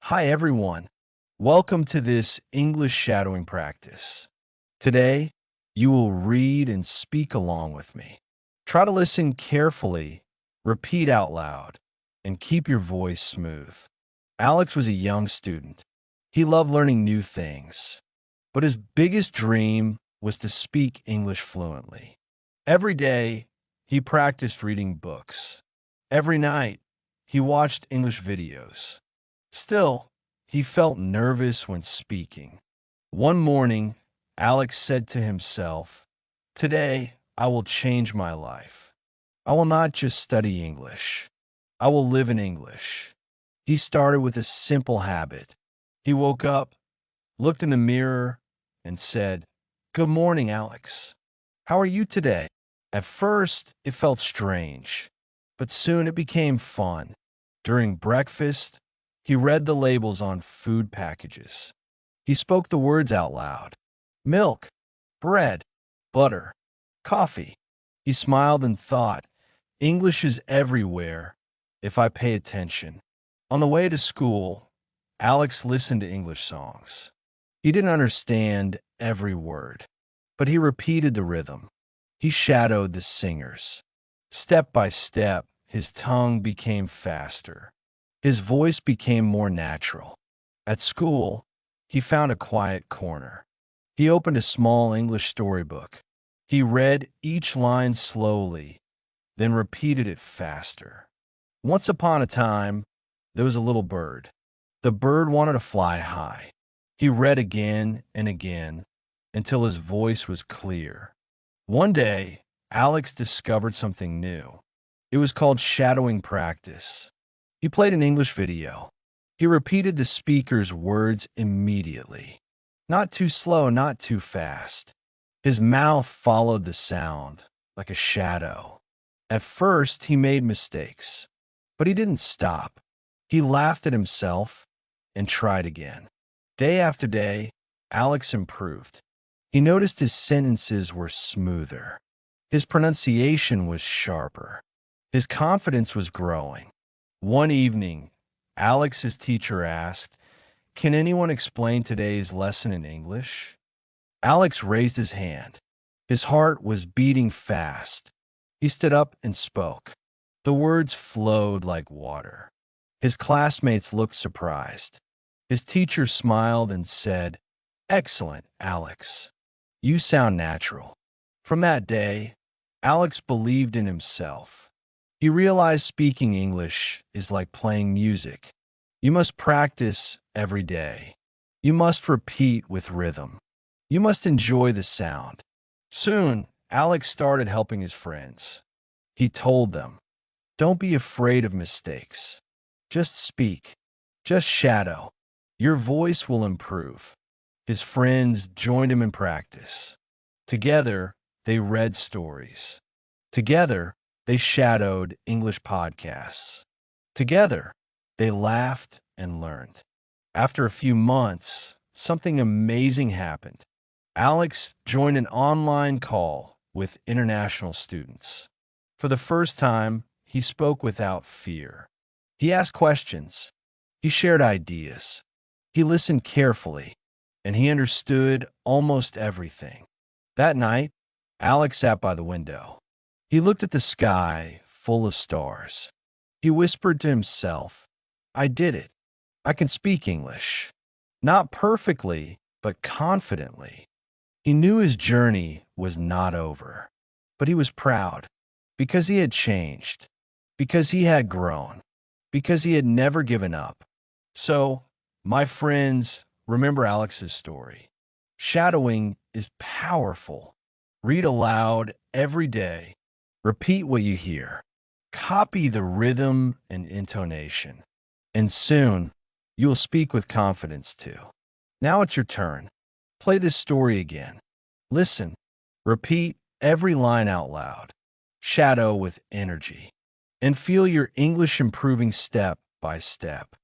Hi everyone. Welcome to this English shadowing practice. Today, you will read and speak along with me. Try to listen carefully, repeat out loud, and keep your voice smooth. Alex was a young student. He loved learning new things, but his biggest dream was to speak English fluently. Every day, he practiced reading books. Every night, he watched English videos. Still, he felt nervous when speaking. One morning, Alex said to himself, "Today, I will change my life. I will not just study English. I will live in English." He started with a simple habit. He woke up, looked in the mirror, and said, "Good morning, Alex. How are you today?" At first, it felt strange, but soon it became fun. During breakfast, he read the labels on food packages. He spoke the words out loud: milk, bread, butter, coffee. He smiled and thought, English is everywhere if I pay attention. On the way to school, Alex listened to English songs. He didn't understand every word, but he repeated the rhythm. He shadowed the singers. Step by step, his tongue became faster. His voice became more natural. At school, he found a quiet corner. He opened a small English storybook. He read each line slowly, then repeated it faster. Once upon a time, there was a little bird. The bird wanted to fly high. He read again and again until his voice was clear. One day, Alex discovered something new. It was called shadowing practice. He played an English video. He repeated the speaker's words immediately. Not too slow, not too fast. His mouth followed the sound, like a shadow. At first, he made mistakes, but he didn't stop. He laughed at himself and tried again. Day after day, Alex improved. He noticed his sentences were smoother. His pronunciation was sharper. His confidence was growing. One evening, Alex's teacher asked, "Can anyone explain today's lesson in English?" Alex raised his hand. His heart was beating fast. He stood up and spoke. The words flowed like water. His classmates looked surprised. His teacher smiled and said, "Excellent, Alex. You sound natural." From that day, Alex believed in himself. He realized speaking English is like playing music. You must practice every day. You must repeat with rhythm. You must enjoy the sound. Soon, Alex started helping his friends. He told them, "Don't be afraid of mistakes. Just speak. Just shadow. Your voice will improve." His friends joined him in practice. Together, they read stories. Together, they shadowed English podcasts. Together, they laughed and learned. After a few months, something amazing happened. Alex joined an online call with international students. For the first time, he spoke without fear. He asked questions. He shared ideas. He listened carefully, and he understood almost everything. That night, Alex sat by the window. He looked at the sky full of stars. He whispered to himself, "I did it. I can speak English." Not perfectly, but confidently. He knew his journey was not over, but he was proud because he had changed, because he had grown, because he had never given up. So, my friends, remember Alex's story. Shadowing is powerful. Read aloud every day. Repeat what you hear. Copy the rhythm and intonation. And soon, you will speak with confidence too. Now it's your turn. Play this story again. Listen. Repeat every line out loud. Shadow with energy. And feel your English improving step by step.